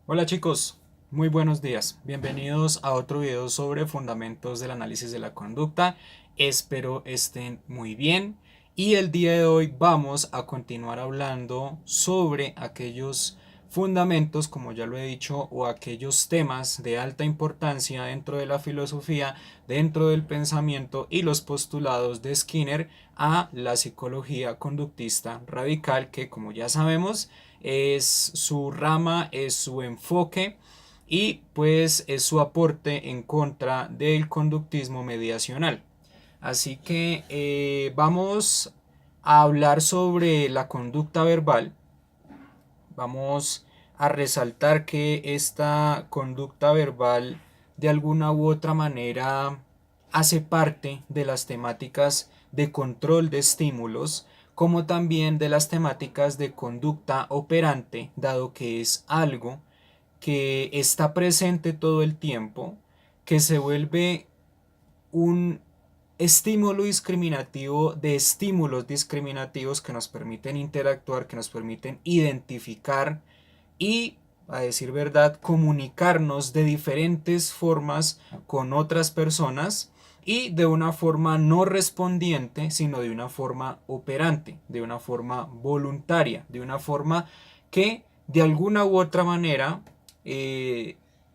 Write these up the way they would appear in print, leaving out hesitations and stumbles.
Hola chicos, muy buenos días. Bienvenidos a otro video sobre fundamentos del análisis de la conducta. Espero estén muy bien y el día de hoy vamos a continuar hablando sobre aquellos fundamentos, como ya lo he dicho, o aquellos temas de alta importancia dentro de la filosofía, dentro del pensamiento y los postulados de Skinner a la psicología conductista radical, que como ya sabemos es su rama, es su enfoque y pues es su aporte en contra del conductismo mediacional. Así que vamos a hablar sobre la conducta verbal. Vamos a resaltar que esta conducta verbal de alguna u otra manera hace parte de las temáticas de control de estímulos, como también de las temáticas de conducta operante, dado que es algo que está presente todo el tiempo, que se vuelve un estímulo discriminativo de estímulos discriminativos que nos permiten interactuar, que nos permiten identificar y, a decir verdad, comunicarnos de diferentes formas con otras personas y de una forma no respondiente, sino de una forma operante, de una forma voluntaria, de una forma que de alguna u otra manera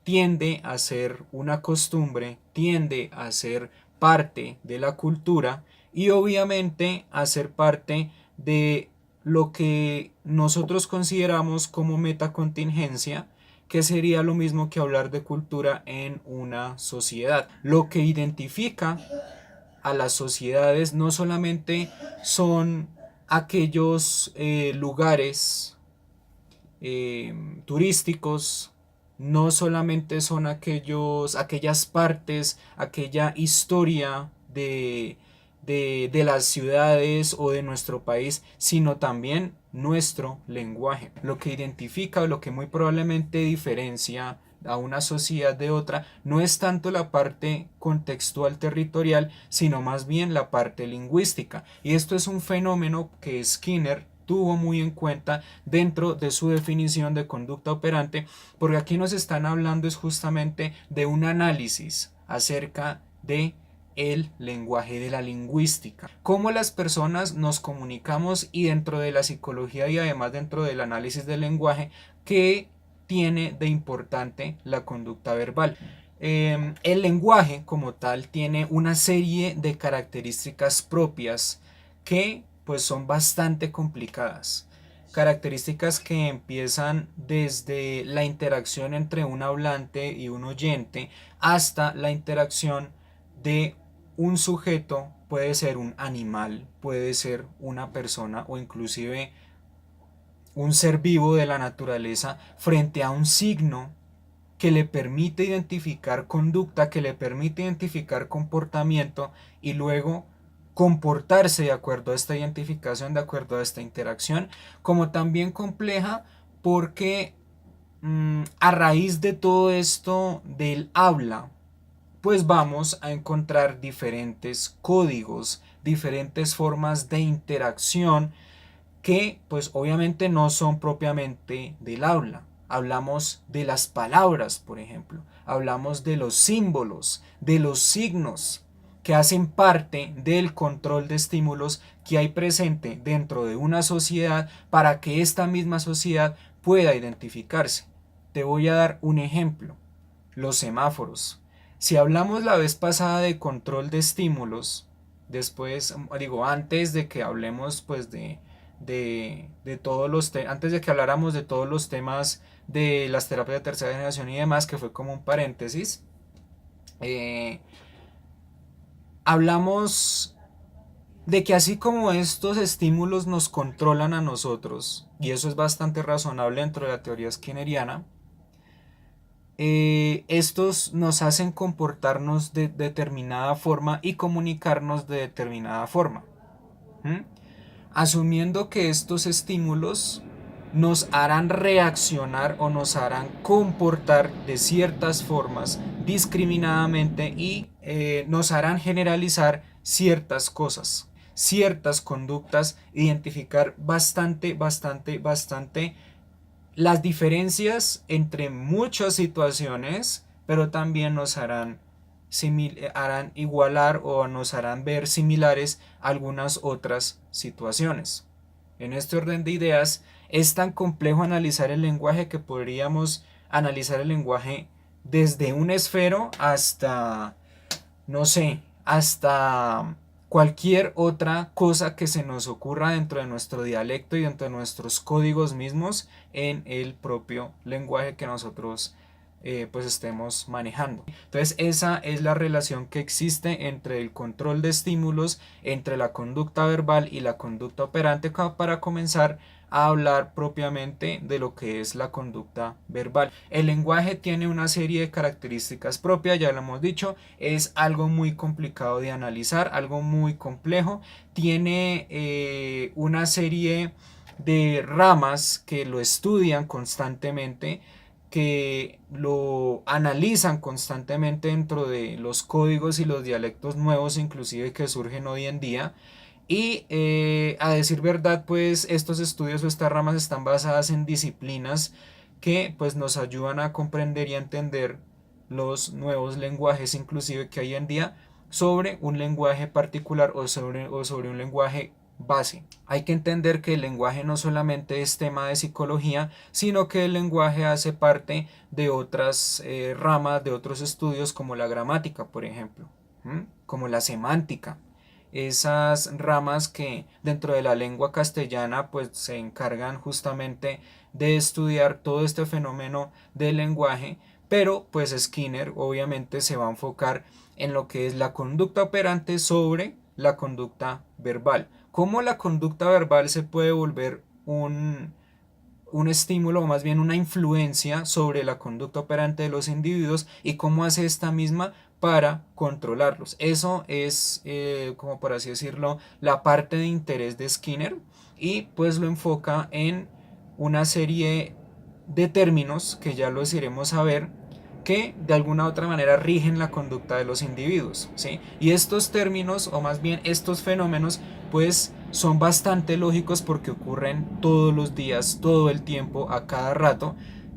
tiende a ser una costumbre, tiende a ser parte de la cultura y obviamente a ser parte de lo que nosotros consideramos como metacontingencia, que sería lo mismo que hablar de cultura en una sociedad. Lo que identifica a las sociedades no solamente son aquellos lugares turísticos, no solamente son aquellas partes, aquella historia de las ciudades o de nuestro país, sino también nuestro lenguaje. Lo que identifica o lo que muy probablemente diferencia a una sociedad de otra no es tanto la parte contextual territorial, sino más bien la parte lingüística. Y esto es un fenómeno que Skinner tuvo muy en cuenta dentro de su definición de conducta operante, porque aquí nos están hablando es justamente de un análisis acerca de el lenguaje, de la lingüística, cómo las personas nos comunicamos y dentro de la psicología y además dentro del análisis del lenguaje, qué tiene de importante la conducta verbal. El lenguaje como tal tiene una serie de características propias que pues son bastante complicadas. Características que empiezan desde la interacción entre un hablante y un oyente hasta la interacción de un sujeto, puede ser un animal, puede ser una persona o inclusive un ser vivo de la naturaleza frente a un signo que le permite identificar conducta, que le permite identificar comportamiento y luego comportarse de acuerdo a esta identificación, de acuerdo a esta interacción, como también compleja porque a raíz de todo esto del habla, pues vamos a encontrar diferentes códigos, diferentes formas de interacción que pues obviamente no son propiamente del habla. Hablamos de las palabras, por ejemplo. Hablamos de los símbolos, de los signos que hacen parte del control de estímulos que hay presente dentro de una sociedad para que esta misma sociedad pueda identificarse. Te voy a dar un ejemplo. Los semáforos. Si hablamos la vez pasada de control de estímulos, después, digo, antes de que hablemos pues de todos antes de que habláramos de todos los temas de las terapias de tercera generación y demás, que fue como un paréntesis, eh, hablamos de que así como estos estímulos nos controlan a nosotros, y eso es bastante razonable dentro de la teoría skinneriana, estos nos hacen comportarnos de determinada forma y comunicarnos de determinada forma. ¿Mm? Asumiendo que estos estímulos nos harán reaccionar o nos harán comportar de ciertas formas discriminadamente y nos harán generalizar ciertas cosas, ciertas conductas, identificar bastante las diferencias entre muchas situaciones, pero también nos harán igualar o nos harán ver similares algunas otras situaciones. En este orden de ideas, es tan complejo analizar el lenguaje que podríamos analizar el lenguaje desde un esfero hasta, no sé, hasta cualquier otra cosa que se nos ocurra dentro de nuestro dialecto y dentro de nuestros códigos mismos en el propio lenguaje que nosotros pues estemos manejando. Entonces esa es la relación que existe entre el control de estímulos, entre la conducta verbal y la conducta operante, para comenzar a hablar propiamente de lo que es la conducta verbal. El lenguaje tiene una serie de características propias, ya lo hemos dicho, es algo muy complicado de analizar, algo muy complejo, tiene una serie de ramas que lo estudian constantemente, que lo analizan constantemente dentro de los códigos y los dialectos nuevos inclusive que surgen hoy en día. Y a decir verdad, pues estos estudios o estas ramas están basadas en disciplinas que pues nos ayudan a comprender y a entender los nuevos lenguajes inclusive que hay en día sobre un lenguaje particular o sobre un lenguaje base. Hay que entender que el lenguaje no solamente es tema de psicología, sino que el lenguaje hace parte de otras ramas, de otros estudios como la gramática, por ejemplo, como la semántica. Esas ramas que dentro de la lengua castellana pues se encargan justamente de estudiar todo este fenómeno del lenguaje, pero pues Skinner obviamente se va a enfocar en lo que es la conducta operante sobre la conducta verbal. ¿Cómo la conducta verbal se puede volver un estímulo o más bien una influencia sobre la conducta operante de los individuos y cómo hace esta misma para controlarlos? Eso es, como por así decirlo, la parte de interés de Skinner, y pues lo enfoca en una serie de términos que ya los iremos a ver, que de alguna u otra manera rigen la conducta de los individuos, ¿sí? Y estos términos, o más bien estos fenómenos, pues son bastante lógicos porque ocurren todos los días, todo el tiempo, a cada rato,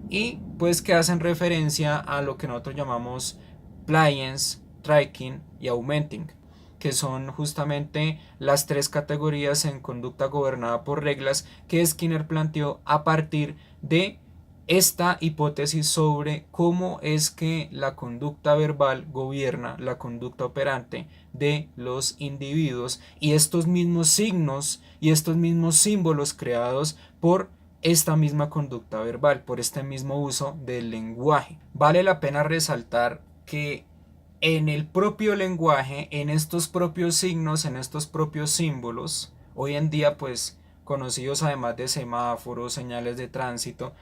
y pues que hacen referencia a lo que nosotros llamamos pliance, tracking y augmenting, que son justamente las tres categorías en conducta gobernada por reglas que Skinner planteó a partir de esta hipótesis sobre cómo es que la conducta verbal gobierna la conducta operante de los individuos, y estos mismos signos y estos mismos símbolos creados por esta misma conducta verbal, por este mismo uso del lenguaje. Vale la pena resaltar que en el propio lenguaje, en estos propios signos, en estos propios símbolos, hoy en día pues conocidos además de semáforos, señales de tránsito,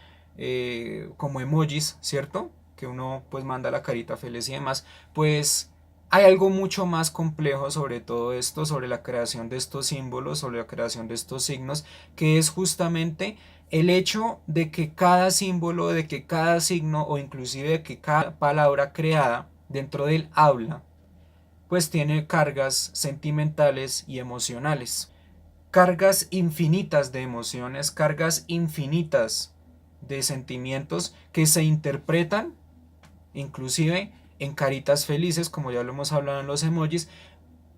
como emojis, ¿cierto? Que uno pues manda la carita feliz y demás, pues hay algo mucho más complejo sobre todo esto, sobre la creación de estos símbolos, sobre la creación de estos signos, que es justamente el hecho de que cada símbolo, de que cada signo o inclusive de que cada palabra creada dentro del habla, pues tiene cargas sentimentales y emocionales. Cargas infinitas de emociones, cargas infinitas de sentimientos que se interpretan inclusive en caritas felices, como ya lo hemos hablado en los emojis,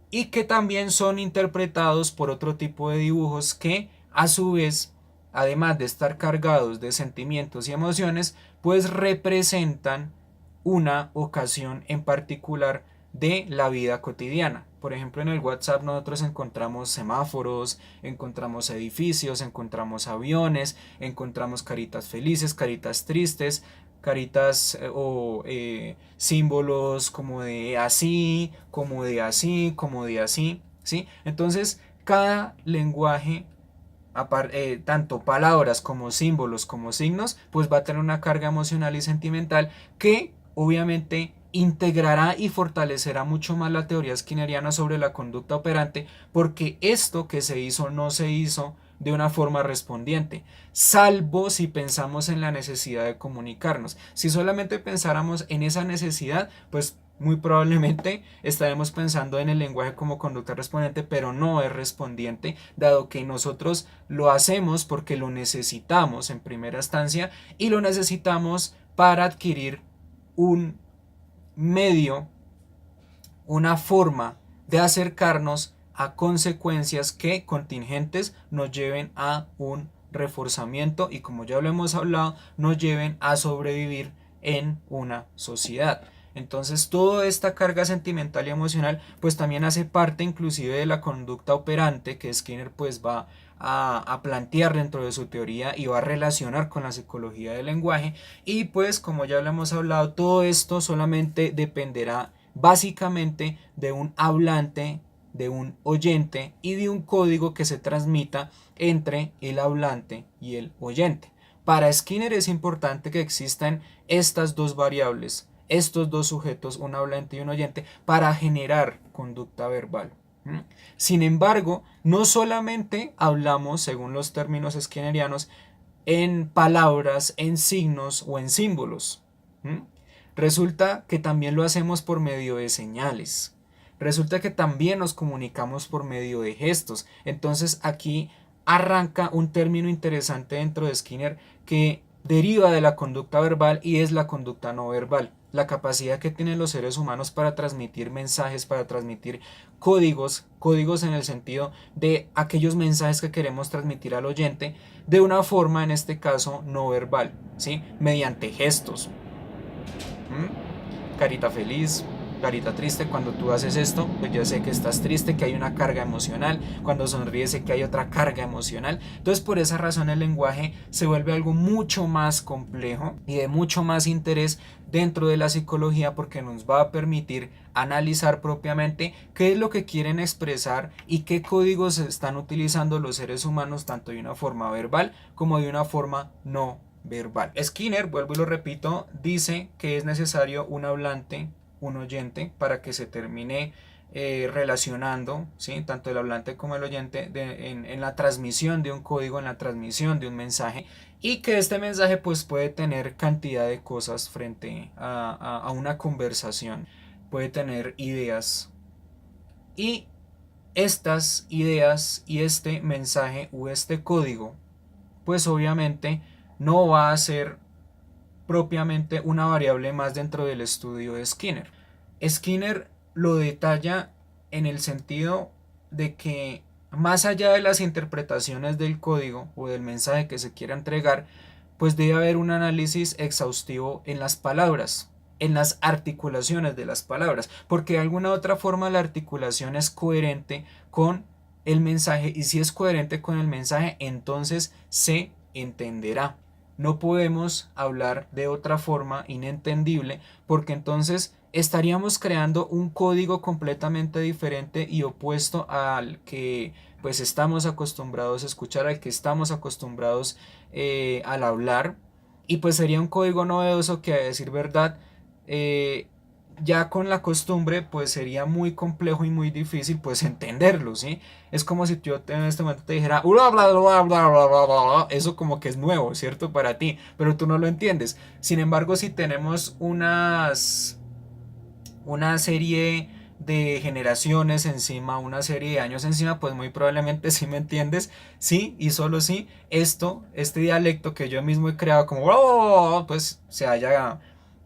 y que también son interpretados por otro tipo de dibujos que a su vez, además de estar cargados de sentimientos y emociones, pues representan una ocasión en particular de la vida cotidiana. Por ejemplo, en el WhatsApp nosotros encontramos semáforos, encontramos edificios, encontramos aviones, encontramos caritas felices, caritas tristes, caritas símbolos como de así, como de así, como de así, ¿sí? Entonces, cada lenguaje, tanto palabras como símbolos como signos, pues va a tener una carga emocional y sentimental que obviamente integrará y fortalecerá mucho más la teoría skinneriana sobre la conducta operante, porque esto que se hizo no se hizo de una forma respondiente, salvo si pensamos en la necesidad de comunicarnos. Si solamente pensáramos en esa necesidad, pues muy probablemente estaremos pensando en el lenguaje como conducta respondiente, pero no es respondiente, dado que nosotros lo hacemos porque lo necesitamos en primera instancia y lo necesitamos para adquirir un medio, una forma de acercarnos a consecuencias que contingentes nos lleven a un reforzamiento y, como ya lo hemos hablado, nos lleven a sobrevivir en una sociedad. Entonces toda esta carga sentimental y emocional pues también hace parte inclusive de la conducta operante que Skinner pues va a plantear dentro de su teoría y va a relacionar con la psicología del lenguaje. Y pues, como ya lo hemos hablado, todo esto solamente dependerá básicamente de un hablante, de un oyente y de un código que se transmita entre el hablante y el oyente. Para Skinner es importante que existan estas dos variables, estos dos sujetos, un hablante y un oyente, para generar conducta verbal. Sin embargo, no solamente hablamos, según los términos skinnerianos, en palabras, en signos o en símbolos. Resulta que también lo hacemos por medio de señales. Resulta que también nos comunicamos por medio de gestos. Entonces aquí arranca un término interesante dentro de Skinner que deriva de la conducta verbal y es la conducta no verbal. La capacidad que tienen los seres humanos para transmitir mensajes, para transmitir códigos en el sentido de aquellos mensajes que queremos transmitir al oyente de una forma, en este caso, no verbal, ¿sí? Mediante gestos. Carita feliz, carita triste. Cuando tú haces esto, pues yo sé que estás triste, que hay una carga emocional. Cuando sonríes, sé que hay otra carga emocional. Entonces, por esa razón, el lenguaje se vuelve algo mucho más complejo y de mucho más interés dentro de la psicología, porque nos va a permitir analizar propiamente qué es lo que quieren expresar y qué códigos están utilizando los seres humanos, tanto de una forma verbal como de una forma no verbal. Skinner, vuelvo y lo repito, dice que es necesario un hablante, un oyente, para que se termine relacionando, ¿sí? Tanto el hablante como el oyente en la transmisión de un código, en la transmisión de un mensaje, y que este mensaje pues puede tener cantidad de cosas frente a una conversación, puede tener ideas, y estas ideas y este mensaje o este código pues obviamente no va a ser propiamente una variable más dentro del estudio de Skinner. Skinner lo detalla en el sentido de que más allá de las interpretaciones del código o del mensaje que se quiera entregar, pues debe haber un análisis exhaustivo en las palabras, en las articulaciones de las palabras, porque de alguna otra forma la articulación es coherente con el mensaje, y si es coherente con el mensaje, entonces se entenderá. No podemos hablar de otra forma inentendible, porque entonces estaríamos creando un código completamente diferente y opuesto al que pues estamos acostumbrados a escuchar, al que estamos acostumbrados al hablar, y pues sería un código novedoso que, a decir verdad, eh, ya con la costumbre pues sería muy complejo y muy difícil pues entenderlo, ¿sí? Es como si yo en este momento te dijera bla, bla, bla, bla, bla, bla, bla. Eso como que es nuevo, ¿cierto? Para ti, pero tú no lo entiendes. Sin embargo, si tenemos una serie de generaciones encima, una serie de años encima, pues muy probablemente sí me entiendes, sí y solo sí, este dialecto que yo mismo he creado como, pues se haya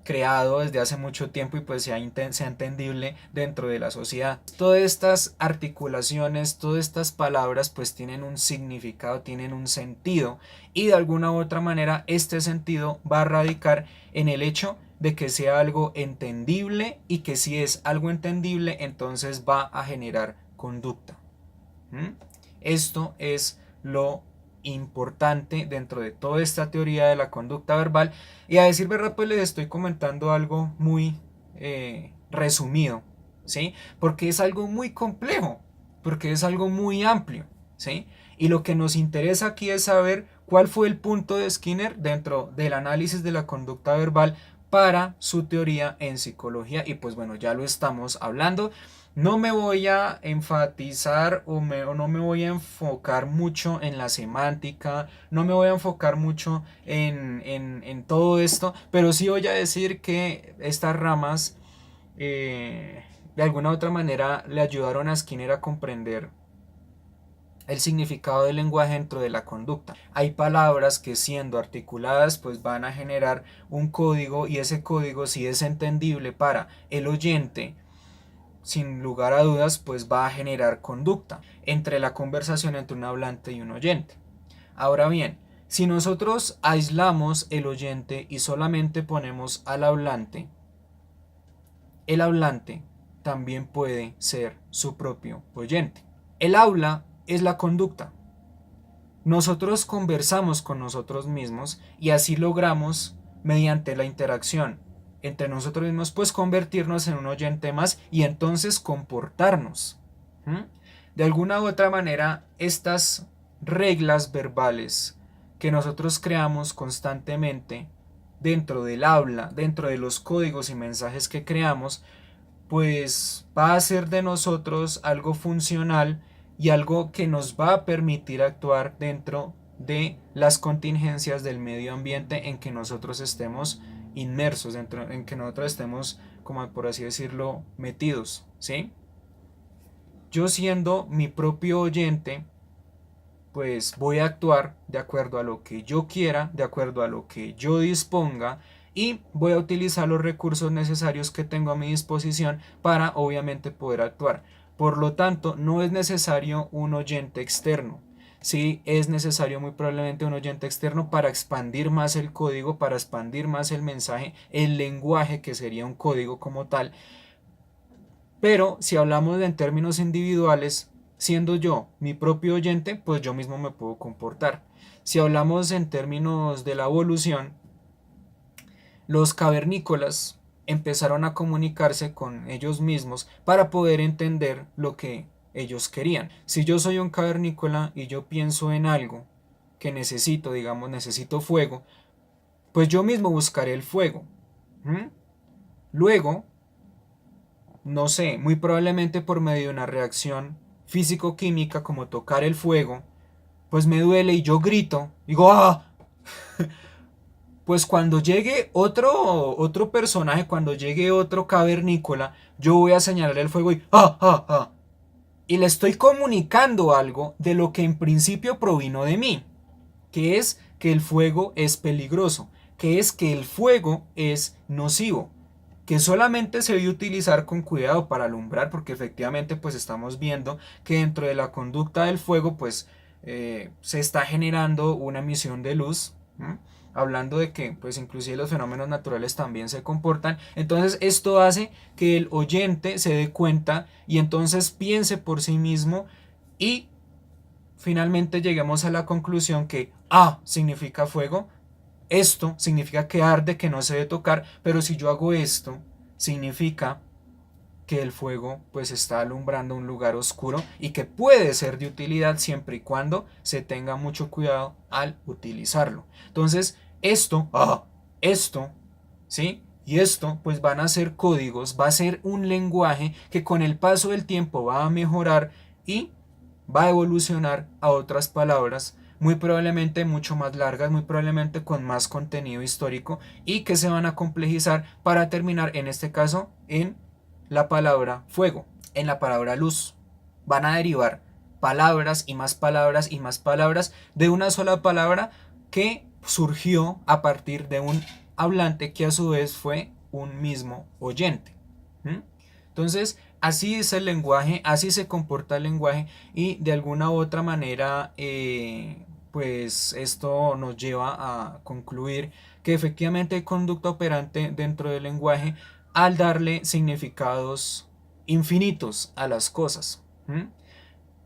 creado desde hace mucho tiempo y pues sea entendible dentro de la sociedad. Todas estas articulaciones, todas estas palabras pues tienen un significado, tienen un sentido, y de alguna u otra manera este sentido va a radicar en el hecho de que sea algo entendible, y que si es algo entendible entonces va a generar conducta. Esto es lo importante dentro de toda esta teoría de la conducta verbal, y a decir verdad pues les estoy comentando algo muy resumido, ¿sí? Porque es algo muy complejo, porque es algo muy amplio, ¿sí? Y lo que nos interesa aquí es saber cuál fue el punto de Skinner dentro del análisis de la conducta verbal para su teoría en psicología, y pues bueno, ya lo estamos hablando. No me voy a enfatizar o no me voy a enfocar mucho en la semántica, no me voy a enfocar mucho en todo esto, pero sí voy a decir que estas ramas de alguna u otra manera le ayudaron a Skinner a comprender el significado del lenguaje dentro de la conducta. Hay palabras que siendo articuladas pues van a generar un código, y ese código, si es entendible para el oyente, sin lugar a dudas pues va a generar conducta entre la conversación entre un hablante y un oyente. Ahora bien, si nosotros aislamos el oyente y solamente ponemos al hablante, el hablante también puede ser su propio oyente. El habla es la conducta. Nosotros conversamos con nosotros mismos y así logramos, mediante la interacción entre nosotros mismos, pues convertirnos en un oyente más y entonces comportarnos. De alguna u otra manera, estas reglas verbales que nosotros creamos constantemente dentro del habla, dentro de los códigos y mensajes que creamos, pues va a ser de nosotros algo funcional y algo que nos va a permitir actuar dentro de las contingencias del medio ambiente en que nosotros estemos inmersos, dentro, en que nosotros estemos, como por así decirlo, metidos, ¿sí? Yo siendo mi propio oyente, pues voy a actuar de acuerdo a lo que yo quiera, de acuerdo a lo que yo disponga, y voy a utilizar los recursos necesarios que tengo a mi disposición para obviamente poder actuar. Por lo tanto, no es necesario un oyente externo. Sí, es necesario muy probablemente un oyente externo para expandir más el código, para expandir más el mensaje, el lenguaje, que sería un código como tal. Pero si hablamos en términos individuales, siendo yo mi propio oyente, pues yo mismo me puedo comportar. Si hablamos en términos de la evolución, los cavernícolas empezaron a comunicarse con ellos mismos para poder entender lo que ellos querían. Si yo soy un cavernícola y yo pienso en algo que necesito, digamos, necesito fuego, pues yo mismo buscaré el fuego. Luego, no sé, muy probablemente por medio de una reacción físico-química como tocar el fuego, pues me duele y yo grito, digo, ¡ah! Pues cuando llegue otro personaje, cuando llegue otro cavernícola, yo voy a señalar el fuego y ¡ah, ah, ah! Y le estoy comunicando algo de lo que en principio provino de mí, que es que el fuego es peligroso, que es que el fuego es nocivo, que solamente se debe utilizar con cuidado para alumbrar, porque efectivamente pues estamos viendo que dentro de la conducta del fuego pues se está generando una emisión de luz, hablando de que pues inclusive los fenómenos naturales también se comportan. Entonces esto hace que el oyente se dé cuenta y entonces piense por sí mismo, y finalmente lleguemos a la conclusión que A significa fuego, esto significa que arde, que no se debe tocar, pero si yo hago esto, significa que el fuego pues está alumbrando un lugar oscuro y que puede ser de utilidad siempre y cuando se tenga mucho cuidado al utilizarlo. Entonces, esto, ¿sí? Y esto pues van a ser códigos, va a ser un lenguaje que con el paso del tiempo va a mejorar y va a evolucionar a otras palabras muy probablemente mucho más largas, muy probablemente con más contenido histórico, y que se van a complejizar para terminar en este caso en la palabra fuego, en la palabra luz. Van a derivar palabras y más palabras y más palabras de una sola palabra que surgió a partir de un hablante que a su vez fue un mismo oyente. Entonces, así es el lenguaje, así se comporta el lenguaje, y de alguna u otra manera pues esto nos lleva a concluir que efectivamente hay conducta operante dentro del lenguaje al darle significados infinitos a las cosas.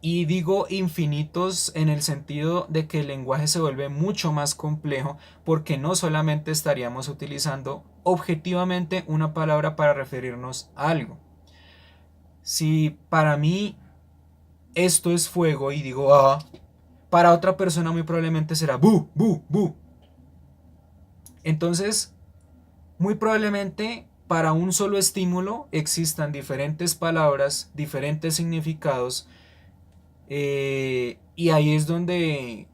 Y digo infinitos en el sentido de que el lenguaje se vuelve mucho más complejo, porque no solamente estaríamos utilizando objetivamente una palabra para referirnos a algo. Si para mí esto es fuego y digo ah, para otra persona muy probablemente será bu, bu, bu. Entonces, muy probablemente para un solo estímulo existan diferentes palabras, diferentes significados, y ahí es donde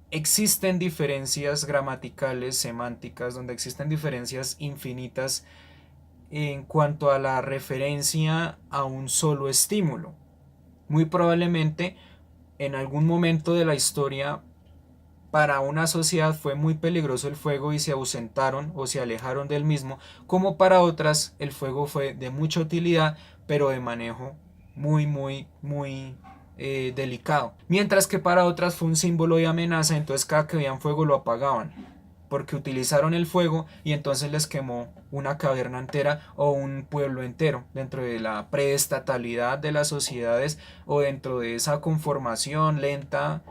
existen diferencias gramaticales, semánticas, donde existen diferencias infinitas en cuanto a la referencia a un solo estímulo. Muy probablemente en algún momento de la historia para una sociedad fue muy peligroso el fuego y se ausentaron o se alejaron del mismo, como para otras el fuego fue de mucha utilidad, pero de manejo muy delicado. Mientras que para otras fue un símbolo de amenaza, entonces cada que veían fuego lo apagaban, porque utilizaron el fuego y entonces les quemó una caverna entera o un pueblo entero dentro de la preestatalidad de las sociedades o dentro de esa conformación lenta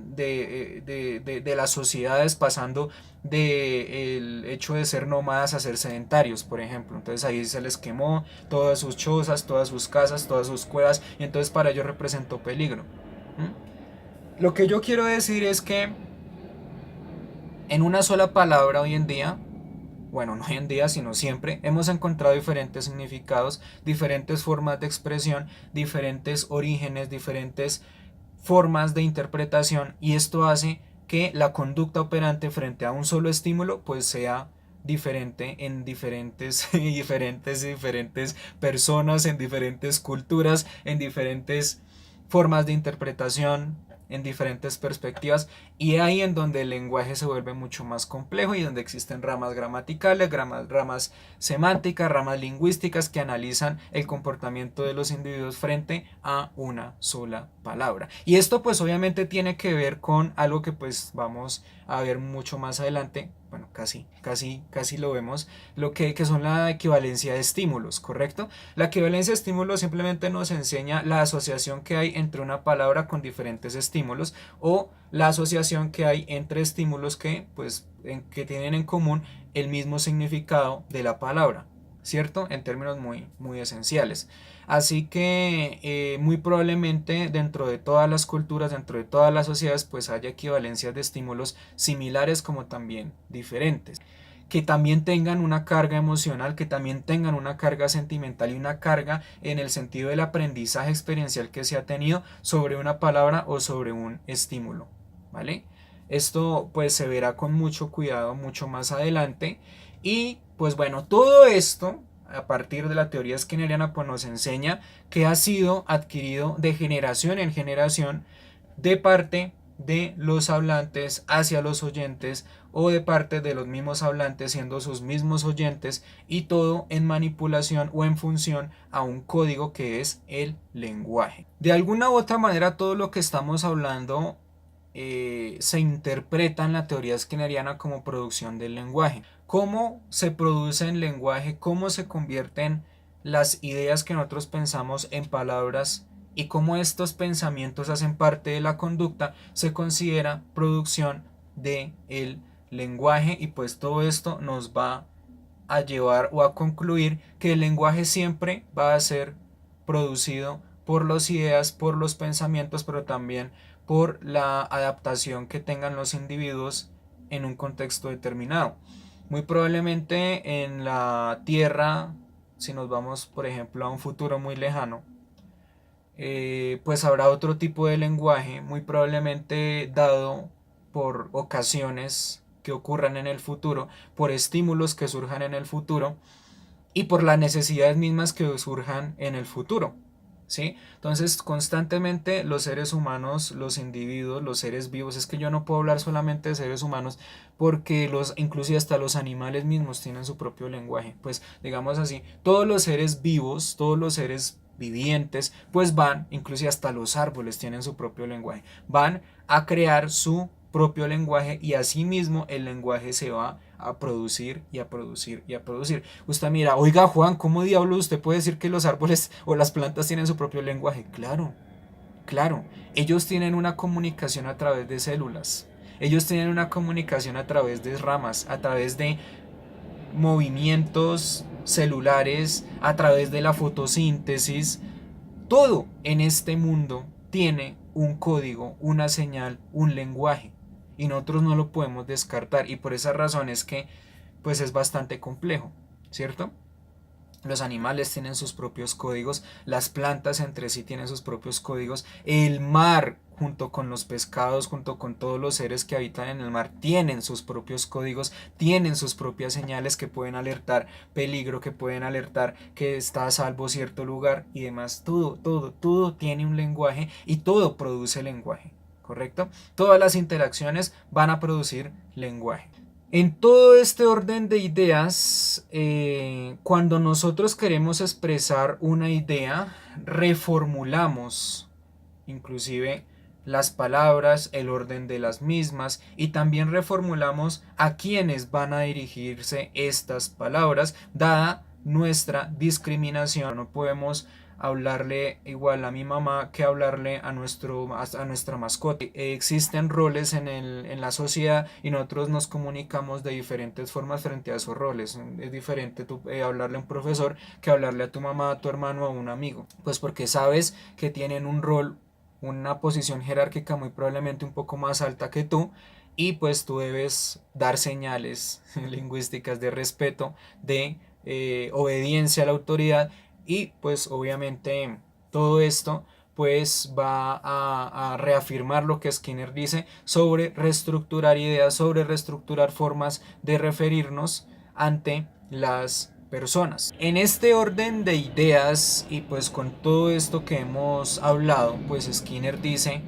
de las sociedades, pasando del hecho de ser nómadas a ser sedentarios, por ejemplo. Entonces ahí se les quemó todas sus chozas, todas sus casas, todas sus cuevas, y entonces para ellos representó peligro. Lo que yo quiero decir es que en una sola palabra hoy en día, bueno, no hoy en día, sino siempre, hemos encontrado diferentes significados, diferentes formas de expresión, diferentes orígenes, diferentes formas de interpretación, y esto hace que la conducta operante frente a un solo estímulo pues sea diferente en diferentes personas, en diferentes culturas, en diferentes formas de interpretación, en diferentes perspectivas, y ahí en donde el lenguaje se vuelve mucho más complejo y donde existen ramas gramaticales, ramas semánticas, ramas lingüísticas que analizan el comportamiento de los individuos frente a una sola palabra. Y esto pues obviamente tiene que ver con algo que pues vamos a ver mucho más adelante, bueno, casi lo vemos, lo que son la equivalencia de estímulos, ¿correcto? La equivalencia de estímulos simplemente nos enseña la asociación que hay entre una palabra con diferentes estímulos, o la asociación que hay entre estímulos que, pues, que tienen en común el mismo significado de la palabra, ¿cierto? En términos muy esenciales. Así que muy probablemente dentro de todas las culturas, dentro de todas las sociedades, pues haya equivalencias de estímulos similares como también diferentes, que también tengan una carga emocional, que también tengan una carga sentimental y una carga en el sentido del aprendizaje experiencial que se ha tenido sobre una palabra o sobre un estímulo, ¿vale? Esto pues se verá con mucho cuidado mucho más adelante, y pues bueno, todo esto a partir de la teoría skinneriana pues nos enseña que ha sido adquirido de generación en generación de parte de los hablantes hacia los oyentes, o de parte de los mismos hablantes siendo sus mismos oyentes, y todo en manipulación o en función a un código que es el lenguaje. De alguna u otra manera todo lo que estamos hablando se interpreta en la teoría skinneriana como producción del lenguaje. ¿Cómo se produce el lenguaje? ¿Cómo se convierten las ideas que nosotros pensamos en palabras? Y cómo estos pensamientos hacen parte de la conducta, se considera producción del lenguaje, y pues todo esto nos va a llevar o a concluir que el lenguaje siempre va a ser producido por las ideas, por los pensamientos, pero también por la adaptación que tengan los individuos en un contexto determinado. Muy probablemente en la Tierra, si nos vamos por ejemplo a un futuro muy lejano, pues habrá otro tipo de lenguaje, muy probablemente dado por ocasiones que ocurran en el futuro, por estímulos que surjan en el futuro y por las necesidades mismas que surjan en el futuro, ¿sí? Entonces constantemente los seres humanos, los individuos, los seres vivos, es que yo no puedo hablar solamente de seres humanos porque inclusive hasta los animales mismos tienen su propio lenguaje, pues digamos así, todos los seres vivos, todos los seres vivientes, pues van, inclusive hasta los árboles tienen su propio lenguaje, van a crear su propio lenguaje, y asimismo el lenguaje se va a producir y a producir y a producir. Usted mira, oiga Juan, ¿cómo diablos usted puede decir que los árboles o las plantas tienen su propio lenguaje? Claro, claro, ellos tienen una comunicación a través de células, ellos tienen una comunicación a través de ramas, a través de movimientos celulares, a través de la fotosíntesis. Todo en este mundo tiene un código, una señal, un lenguaje, y nosotros no lo podemos descartar, y por esa razón es que pues es bastante complejo, ¿cierto? Los animales tienen sus propios códigos, las plantas entre sí tienen sus propios códigos, el mar junto con los pescados, junto con todos los seres que habitan en el mar, tienen sus propios códigos, tienen sus propias señales que pueden alertar peligro, que pueden alertar que está a salvo cierto lugar y demás. Todo tiene un lenguaje y todo produce lenguaje, ¿correcto? Todas las interacciones van a producir lenguaje. En todo este orden de ideas, cuando nosotros queremos expresar una idea, reformulamos inclusive las palabras, el orden de las mismas y también reformulamos a quienes van a dirigirse estas palabras, dada nuestra discriminación. No podemos hablarle igual a mi mamá que hablarle a nuestra mascota. Existen roles en la sociedad y nosotros nos comunicamos de diferentes formas frente a esos roles. Es diferente hablarle a un profesor que hablarle a tu mamá, a tu hermano o a un amigo. Pues porque sabes que tienen un rol, una posición jerárquica muy probablemente un poco más alta que tú, y pues tú debes dar señales lingüísticas de respeto, de obediencia a la autoridad, y pues obviamente todo esto pues va a reafirmar lo que Skinner dice sobre reestructurar ideas, sobre reestructurar formas de referirnos ante las personas. En este orden de ideas y pues con todo esto que hemos hablado, pues Skinner dice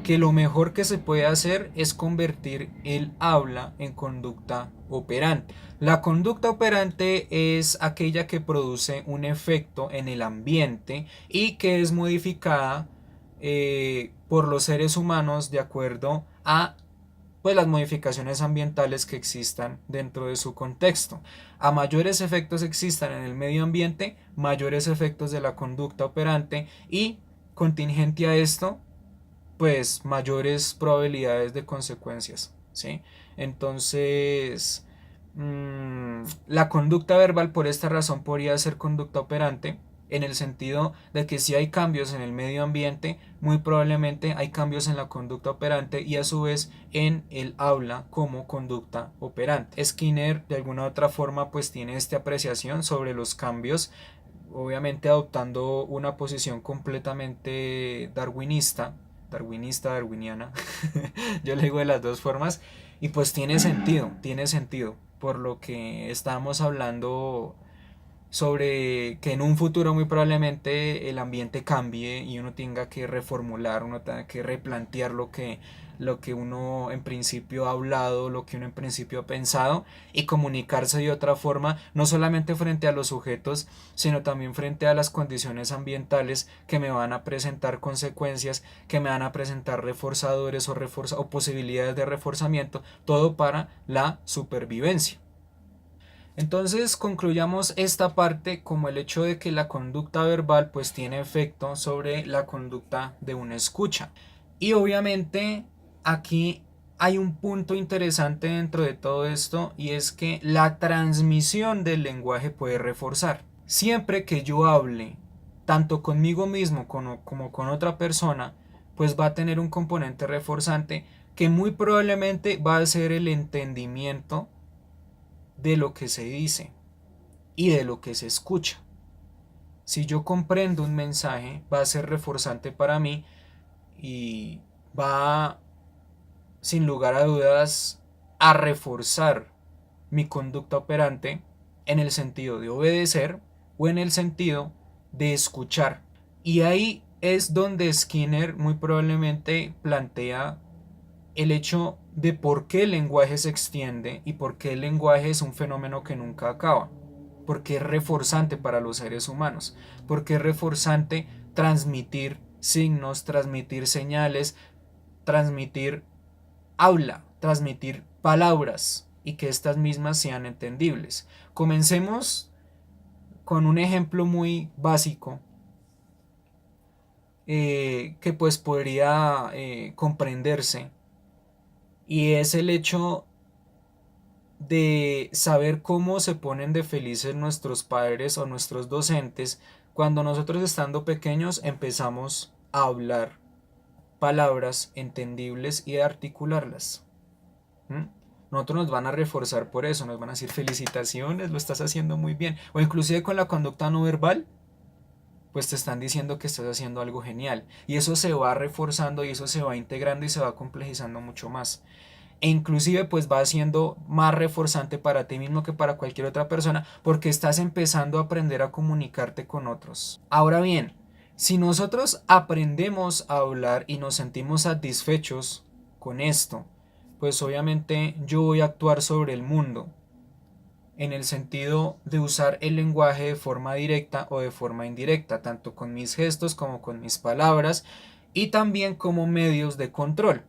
que lo mejor que se puede hacer es convertir el habla en conducta operante. La conducta operante es aquella que produce un efecto en el ambiente y que es modificada por los seres humanos de acuerdo a pues las modificaciones ambientales que existan dentro de su contexto. A mayores efectos existan en el medio ambiente, mayores efectos de la conducta operante, y contingente a esto, pues mayores probabilidades de consecuencias, ¿sí? Entonces, la conducta verbal por esta razón podría ser conducta operante, en el sentido de que si hay cambios en el medio ambiente, muy probablemente hay cambios en la conducta operante y a su vez en el habla como conducta operante. Skinner de alguna u otra forma pues tiene esta apreciación sobre los cambios, obviamente adoptando una posición completamente darwiniana. Yo le digo de las dos formas y pues tiene sentido, por lo que estamos hablando sobre que en un futuro muy probablemente el ambiente cambie y uno tenga que reformular, uno tenga que replantear lo que uno en principio ha hablado, lo que uno en principio ha pensado, y comunicarse de otra forma, no solamente frente a los sujetos, sino también frente a las condiciones ambientales que me van a presentar consecuencias, que me van a presentar reforzadores o posibilidades de reforzamiento, todo para la supervivencia. Entonces concluyamos esta parte como el hecho de que la conducta verbal pues tiene efecto sobre la conducta de una escucha. Y obviamente aquí hay un punto interesante dentro de todo esto, y es que la transmisión del lenguaje puede reforzar. Siempre que yo hable tanto conmigo mismo como con otra persona, pues va a tener un componente reforzante que muy probablemente va a ser el entendimiento de lo que se dice y de lo que se escucha. Si yo comprendo un mensaje, va a ser reforzante para mí y va, sin lugar a dudas, a reforzar mi conducta operante en el sentido de obedecer o en el sentido de escuchar. Y ahí es donde Skinner muy probablemente plantea el hecho de por qué el lenguaje se extiende y por qué el lenguaje es un fenómeno que nunca acaba. Porque es reforzante para los seres humanos. Porque es reforzante transmitir signos, transmitir señales, transmitir habla, transmitir palabras y que estas mismas sean entendibles. Comencemos con un ejemplo muy básico que pues podría comprenderse, y es el hecho de saber cómo se ponen de felices nuestros padres o nuestros docentes cuando nosotros, estando pequeños, empezamos a hablar palabras entendibles y a articularlas. nosotros nos van a reforzar por eso, nos van a decir felicitaciones, lo estás haciendo muy bien. O inclusive con la conducta no verbal, pues te están diciendo que estás haciendo algo genial. Y eso se va reforzando y eso se va integrando y se va complejizando mucho más. E inclusive pues va siendo más reforzante para ti mismo que para cualquier otra persona porque estás empezando a aprender a comunicarte con otros. Ahora bien, si nosotros aprendemos a hablar y nos sentimos satisfechos con esto, pues obviamente yo voy a actuar sobre el mundo en el sentido de usar el lenguaje de forma directa o de forma indirecta, tanto con mis gestos como con mis palabras y también como medios de control.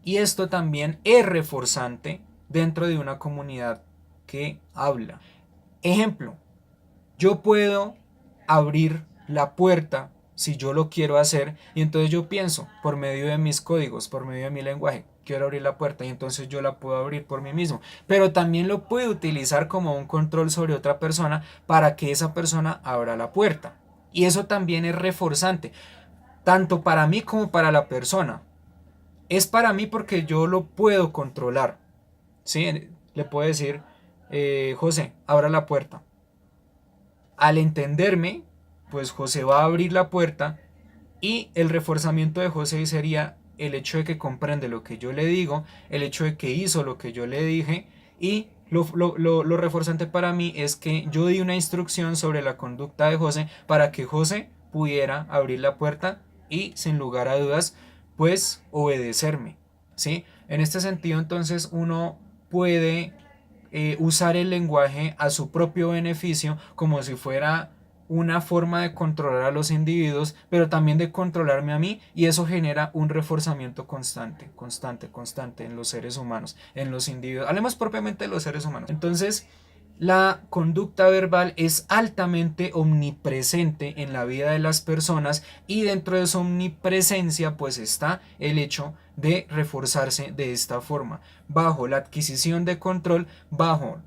Y esto también es reforzante dentro de una comunidad que habla. Ejemplo, yo puedo abrir la puerta si yo lo quiero hacer y entonces yo pienso por medio de mis códigos, por medio de mi lenguaje, quiero abrir la puerta y entonces yo la puedo abrir por mí mismo, pero también lo puedo utilizar como un control sobre otra persona para que esa persona abra la puerta. Y eso también es reforzante, tanto para mí como para la persona. Es para mí porque yo lo puedo controlar, ¿sí? Le puedo decir, José, abra la puerta. Al entenderme, pues José va a abrir la puerta y el reforzamiento de José sería el hecho de que comprende lo que yo le digo, el hecho de que hizo lo que yo le dije y lo reforzante para mí es que yo di una instrucción sobre la conducta de José para que José pudiera abrir la puerta y sin lugar a dudas pues obedecerme, ¿sí? En este sentido entonces uno puede usar el lenguaje a su propio beneficio como si fuera una forma de controlar a los individuos, pero también de controlarme a mí y eso genera un reforzamiento constante en los seres humanos, en los individuos. Hablemos propiamente de los seres humanos. Entonces, la conducta verbal es altamente omnipresente en la vida de las personas y dentro de su omnipresencia pues está el hecho de reforzarse de esta forma, bajo la adquisición de control, bajo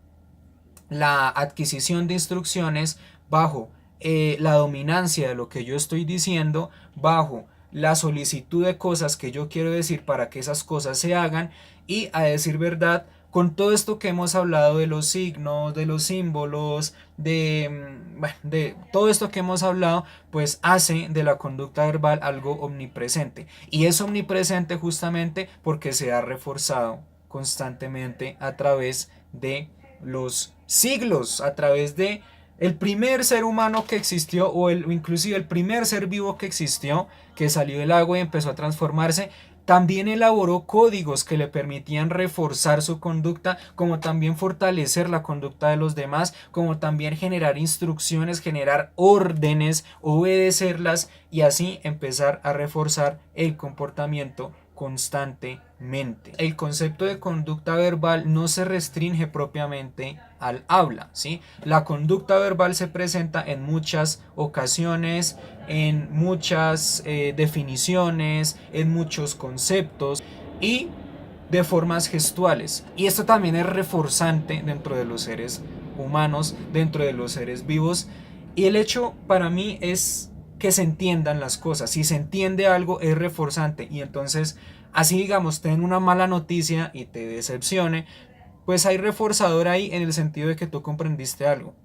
la adquisición de instrucciones, bajo la dominancia de lo que yo estoy diciendo, bajo la solicitud de cosas que yo quiero decir para que esas cosas se hagan y a decir verdad, con todo esto que hemos hablado de los signos, de los símbolos, de todo esto que hemos hablado, pues hace de la conducta verbal algo omnipresente. Y es omnipresente justamente porque se ha reforzado constantemente a través de los siglos, a través de el primer ser humano que existió o inclusive el primer ser vivo que existió, que salió del agua y empezó a transformarse, también elaboró códigos que le permitían reforzar su conducta, como también fortalecer la conducta de los demás, como también generar instrucciones, generar órdenes, obedecerlas y así empezar a reforzar el comportamiento constantemente. El concepto de conducta verbal no se restringe propiamente al habla, ¿sí? La conducta verbal se presenta en muchas ocasiones, en muchas definiciones, en muchos conceptos y de formas gestuales. Y esto también es reforzante dentro de los seres humanos, dentro de los seres vivos. Y el hecho para mí es que se entiendan las cosas. Si se entiende algo es reforzante y entonces así digamos te den una mala noticia y te decepcione, pues hay reforzador ahí en el sentido de que tú comprendiste algo.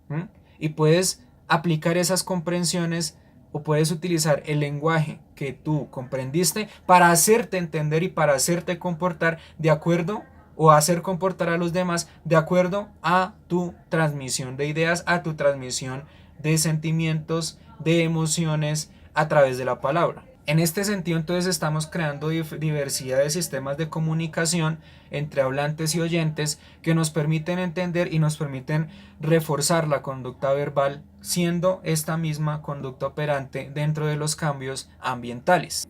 ¿Mm? Y puedes aplicar esas comprensiones o puedes utilizar el lenguaje que tú comprendiste para hacerte entender y para hacerte comportar de acuerdo o hacer comportar a los demás de acuerdo a tu transmisión de ideas, a tu transmisión de sentimientos, de emociones a través de la palabra. En este sentido, entonces estamos creando diversidad de sistemas de comunicación entre hablantes y oyentes que nos permiten entender y nos permiten reforzar la conducta verbal, siendo esta misma conducta operante dentro de los cambios ambientales.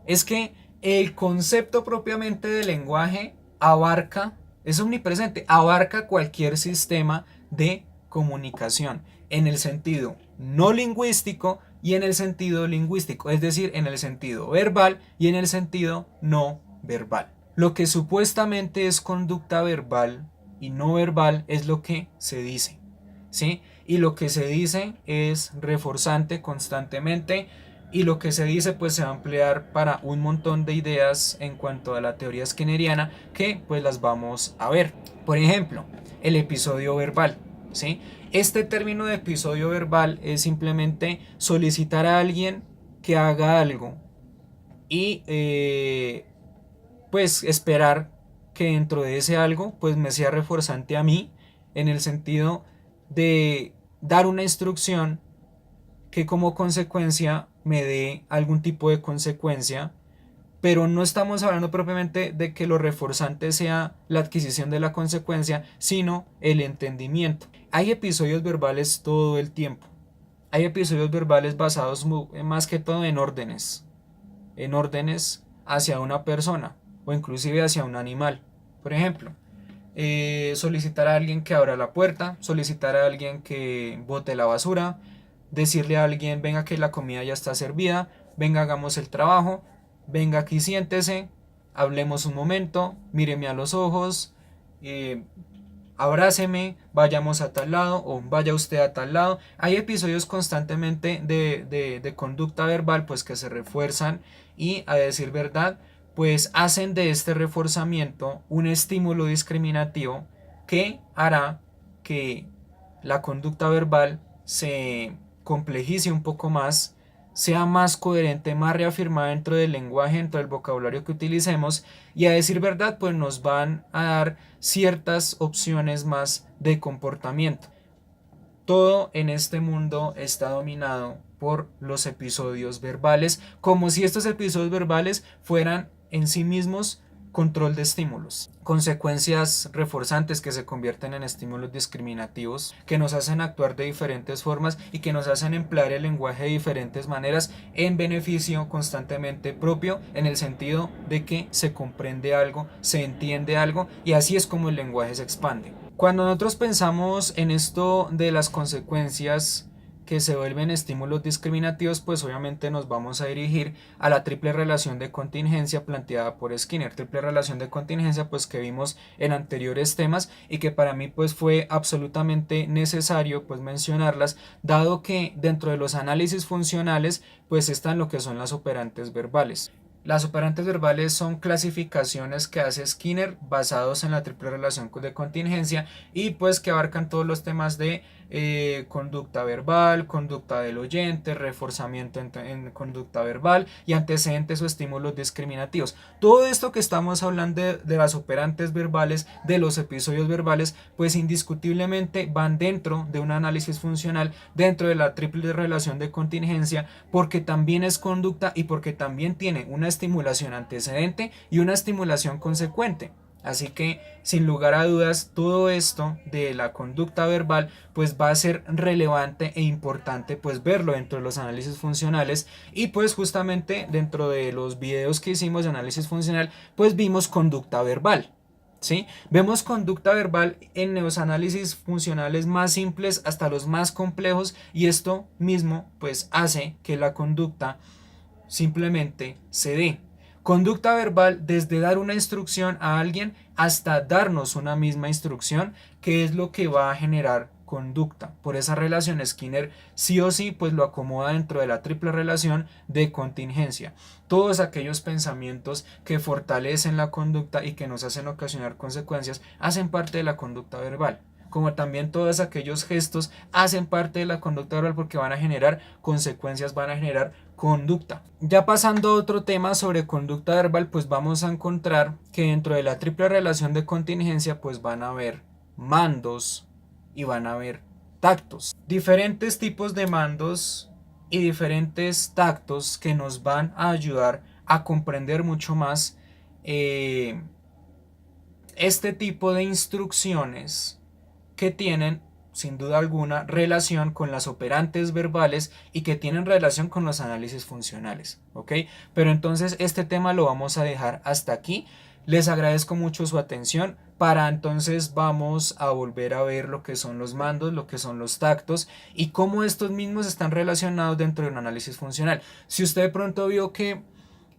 Es que el concepto propiamente del lenguaje abarca, es omnipresente, abarca cualquier sistema de comunicación en el sentido no lingüístico y en el sentido lingüístico, es decir, en el sentido verbal y en el sentido no verbal. Lo que supuestamente es conducta verbal y no verbal es lo que se dice, ¿sí? Y lo que se dice es reforzante constantemente, y lo que se dice pues se va a emplear para un montón de ideas en cuanto a la teoría skinneriana que pues las vamos a ver. Por ejemplo, el episodio verbal, ¿sí? Este término de episodio verbal es simplemente solicitar a alguien que haga algo y pues esperar que dentro de ese algo pues me sea reforzante a mí en el sentido de dar una instrucción que como consecuencia me dé algún tipo de consecuencia, pero no estamos hablando propiamente de que lo reforzante sea la adquisición de la consecuencia, sino el entendimiento. Hay episodios verbales todo el tiempo. Hay episodios verbales basados más que todo en órdenes hacia una persona o inclusive hacia un animal. Por ejemplo, solicitar a alguien que abra la puerta, solicitar a alguien que bote la basura, decirle a alguien, venga que la comida ya está servida, venga hagamos el trabajo, venga aquí siéntese, hablemos un momento, míreme a los ojos, eh, abráceme, vayamos a tal lado o vaya usted a tal lado. Hay episodios constantemente de conducta verbal pues que se refuerzan y a decir verdad pues hacen de este reforzamiento un estímulo discriminativo que hará que la conducta verbal se complejice un poco más, sea más coherente, más reafirmada dentro del lenguaje, dentro del vocabulario que utilicemos y a decir verdad pues nos van a dar ciertas opciones más de comportamiento. Todo en este mundo está dominado por los episodios verbales, como si estos episodios verbales fueran en sí mismos control de estímulos, consecuencias reforzantes que se convierten en estímulos discriminativos, que nos hacen actuar de diferentes formas y que nos hacen emplear el lenguaje de diferentes maneras en beneficio constantemente propio, en el sentido de que se comprende algo, se entiende algo y así es como el lenguaje se expande. Cuando nosotros pensamos en esto de las consecuencias que se vuelven estímulos discriminativos, pues obviamente nos vamos a dirigir a la triple relación de contingencia planteada por Skinner. Triple relación de contingencia pues que vimos en anteriores temas y que para mí pues fue absolutamente necesario pues mencionarlas, dado que dentro de los análisis funcionales pues están lo que son las operantes verbales. Las operantes verbales son clasificaciones que hace Skinner basados en la triple relación de contingencia y pues que abarcan todos los temas de conducta verbal, conducta del oyente, reforzamiento en conducta verbal y antecedentes o estímulos discriminativos. Todo esto que estamos hablando de las operantes verbales, de los episodios verbales, pues indiscutiblemente van dentro de un análisis funcional, dentro de la triple relación de contingencia, porque también es conducta y porque también tiene una estimulación antecedente y una estimulación consecuente. Así que sin lugar a dudas todo esto de la conducta verbal pues va a ser relevante e importante pues verlo dentro de los análisis funcionales y pues justamente dentro de los videos que hicimos de análisis funcional pues vimos conducta verbal. ¿Sí? Vemos conducta verbal en los análisis funcionales más simples hasta los más complejos y esto mismo pues hace que la conducta simplemente se dé. Conducta verbal desde dar una instrucción a alguien hasta darnos una misma instrucción, que es lo que va a generar conducta. Por esa relación Skinner sí o sí pues lo acomoda dentro de la triple relación de contingencia. Todos aquellos pensamientos que fortalecen la conducta y que nos hacen ocasionar consecuencias hacen parte de la conducta verbal, como también todos aquellos gestos hacen parte de la conducta verbal porque van a generar consecuencias, van a generar conducta. Ya pasando a otro tema sobre conducta verbal, pues vamos a encontrar que dentro de la triple relación de contingencia pues van a haber mandos y van a haber tactos. Diferentes tipos de mandos y diferentes tactos que nos van a ayudar a comprender mucho más este tipo de instrucciones que tienen sin duda alguna relación con las operantes verbales y que tienen relación con los análisis funcionales, ¿ok? Pero entonces este tema lo vamos a dejar hasta aquí. Les agradezco mucho su atención. Para entonces vamos a volver a ver lo que son los mandos, lo que son los tactos y cómo estos mismos están relacionados dentro de un análisis funcional. Si usted de pronto vio que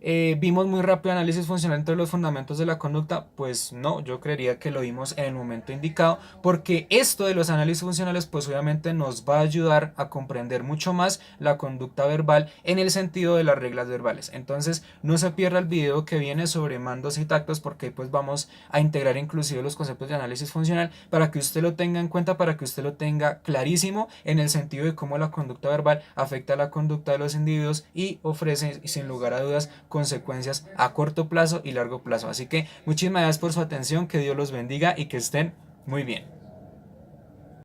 ¿Vimos muy rápido análisis funcional entre los fundamentos de la conducta? Pues no, yo creería que lo vimos en el momento indicado, porque esto de los análisis funcionales pues obviamente nos va a ayudar a comprender mucho más la conducta verbal en el sentido de las reglas verbales. Entonces no se pierda el video que viene sobre mandos y tactos, porque pues vamos a integrar inclusive los conceptos de análisis funcional para que usted lo tenga en cuenta, para que usted lo tenga clarísimo en el sentido de cómo la conducta verbal afecta a la conducta de los individuos y ofrece sin lugar a dudas consecuencias a corto plazo y largo plazo. Así que muchísimas gracias por su atención, que Dios los bendiga y que estén muy bien.